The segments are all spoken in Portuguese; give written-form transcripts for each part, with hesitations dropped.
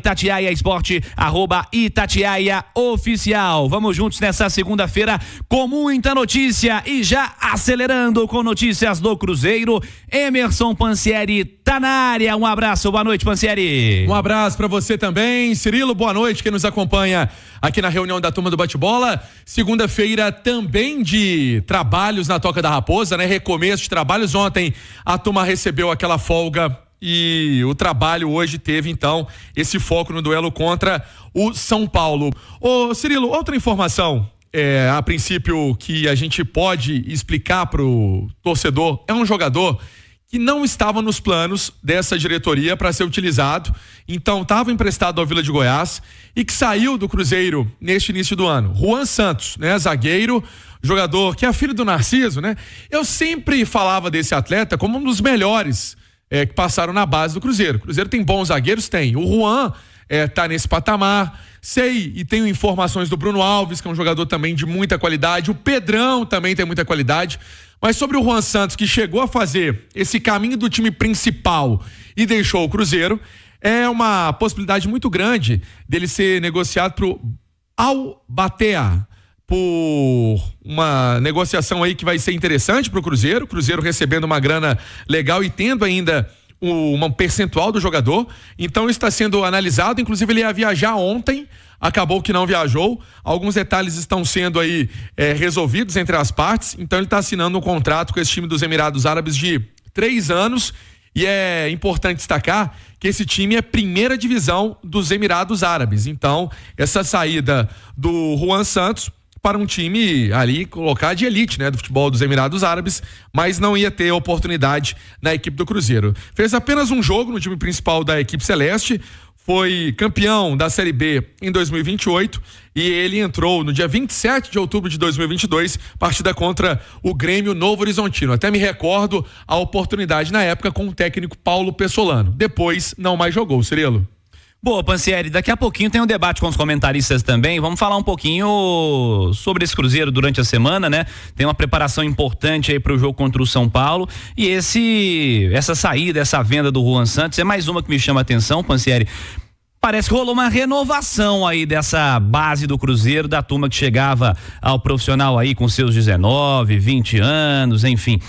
Itatiaia Esporte, @Itatiaia Oficial. Vamos juntos nessa segunda-feira com muita notícia e já acelerando com notícias do Cruzeiro. Emerson Pansieri tá na área. Um abraço, boa noite, Pansieri. Um abraço pra você também, Cirilo, boa noite, quem nos acompanha aqui na reunião da turma do Bate-Bola. Segunda-feira também de trabalhos na Toca da Raposa, né? Recomeço de trabalhos. Ontem a turma recebeu aquela folga e o trabalho hoje teve, então, esse foco no duelo contra o São Paulo. Ô, Cirilo, outra informação, a princípio, que a gente pode explicar pro torcedor, é um jogador que não estava nos planos dessa diretoria para ser utilizado, então estava emprestado ao Vila de Goiás e que saiu do Cruzeiro neste início do ano. Juan Santos, né, zagueiro, jogador que é filho do Narciso, né? Eu sempre falava desse atleta como um dos melhores que passaram na base do Cruzeiro. O Cruzeiro tem bons zagueiros? Tem. O Juan tá nesse patamar. Sei e tenho informações do Bruno Alves, que é um jogador também de muita qualidade. O Pedrão também tem muita qualidade. Mas sobre o Juan Santos, que chegou a fazer esse caminho do time principal e deixou o Cruzeiro, é uma possibilidade muito grande dele ser negociado pro Al-Batea, por uma negociação aí que vai ser interessante para o Cruzeiro recebendo uma grana legal e tendo ainda um percentual do jogador, então está sendo analisado, inclusive ele ia viajar ontem, acabou que não viajou, alguns detalhes estão sendo aí resolvidos entre as partes, então ele está assinando um contrato com esse time dos Emirados Árabes de 3 anos, e é importante destacar que esse time é primeira divisão dos Emirados Árabes, então essa saída do Juan Santos para um time ali colocar de elite, né, do futebol dos Emirados Árabes, mas não ia ter oportunidade na equipe do Cruzeiro. Fez apenas um jogo no time principal da equipe celeste, foi campeão da Série B em 2028 e ele entrou no dia 27 de outubro de 2022, partida contra o Grêmio Novo Horizontino. Até me recordo a oportunidade na época com o técnico Paulo Pessolano. Depois não mais jogou, Cirilo. Boa, Pansieri, daqui a pouquinho tem um debate com os comentaristas também, vamos falar um pouquinho sobre esse Cruzeiro durante a semana, né? Tem uma preparação importante aí pro jogo contra o São Paulo e essa saída, essa venda do Juan Santos é mais uma que me chama a atenção, Pansieri. Parece que rolou uma renovação aí dessa base do Cruzeiro, da turma que chegava ao profissional aí com seus 19, 20 anos, enfim.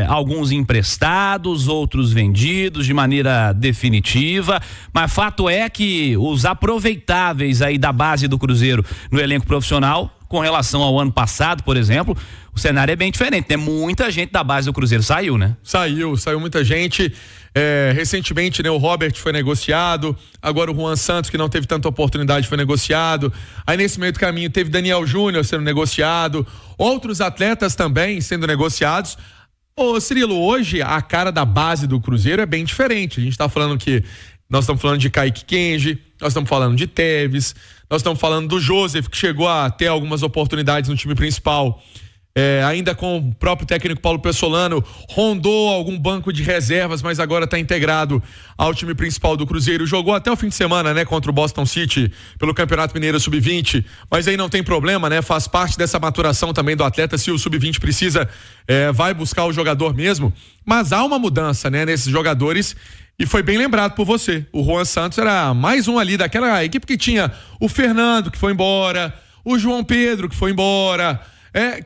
Alguns emprestados, outros vendidos de maneira definitiva, mas fato é que os aproveitáveis aí da base do Cruzeiro no elenco profissional, com relação ao ano passado, por exemplo, o cenário é bem diferente, né? Muita gente da base do Cruzeiro saiu, né? Saiu muita gente. Recentemente, né, o Robert foi negociado, agora o Juan Santos, que não teve tanta oportunidade, foi negociado. Aí nesse meio do caminho teve Daniel Júnior sendo negociado, outros atletas também sendo negociados. Ô, Cirilo, hoje a cara da base do Cruzeiro é bem diferente. A gente tá falando nós estamos falando de Kaique Kenji, nós estamos falando de Teves, nós estamos falando do Joseph, que chegou a ter algumas oportunidades no time principal. Ainda com o próprio técnico Paulo Pessolano, rondou algum banco de reservas, mas agora está integrado ao time principal do Cruzeiro. Jogou até o fim de semana, né, contra o Boston City pelo Campeonato Mineiro Sub-20, mas aí não tem problema, né? Faz parte dessa maturação também do atleta. Se o Sub-20 precisa, vai buscar o jogador mesmo. Mas há uma mudança, né, nesses jogadores. E foi bem lembrado por você. O Juan Santos era mais um ali daquela equipe que tinha o Fernando, que foi embora, o João Pedro, que foi embora.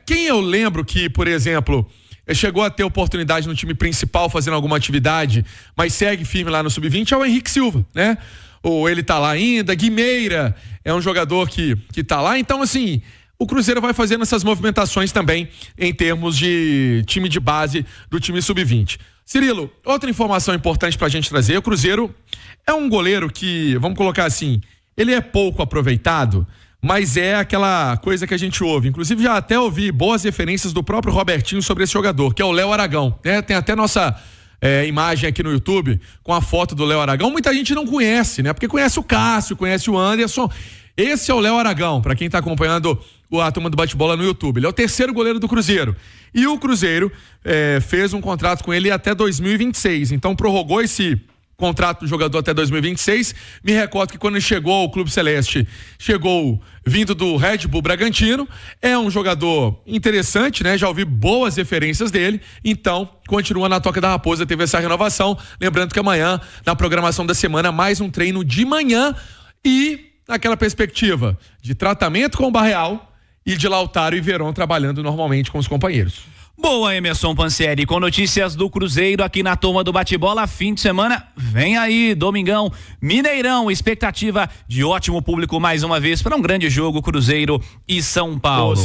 Quem eu lembro que, por exemplo, chegou a ter oportunidade no time principal fazendo alguma atividade, mas segue firme lá no Sub-20, é o Henrique Silva, né? Ou ele tá lá ainda, Guimeira é um jogador que tá lá, então assim, o Cruzeiro vai fazendo essas movimentações também em termos de time de base do time Sub-20. Cirilo, outra informação importante pra gente trazer, o Cruzeiro é um goleiro que, vamos colocar assim, ele é pouco aproveitado, mas é aquela coisa que a gente ouve. Inclusive já até ouvi boas referências do próprio Robertinho sobre esse jogador, que é o Léo Aragão, né? Tem até nossa imagem aqui no YouTube com a foto do Léo Aragão. Muita gente não conhece, né? Porque conhece o Cássio, conhece o Anderson. Esse é o Léo Aragão, para quem tá acompanhando a turma do Bate-Bola no YouTube. Ele é o terceiro goleiro do Cruzeiro. E o Cruzeiro fez um contrato com ele até 2026. Então prorrogou esse contrato do jogador até 2026. Me recordo que quando ele chegou ao Clube Celeste, chegou vindo do Red Bull Bragantino. É um jogador interessante, né? Já ouvi boas referências dele. Então, continua na Toca da Raposa, teve essa renovação. Lembrando que amanhã, na programação da semana, mais um treino de manhã e naquela perspectiva de tratamento com o Barreal e de Lautaro e Veron trabalhando normalmente com os companheiros. Boa, Emerson Pansieri, com notícias do Cruzeiro aqui na Turma do Bate-Bola, fim de semana, vem aí, domingão, Mineirão, expectativa de ótimo público mais uma vez para um grande jogo, Cruzeiro e São Paulo.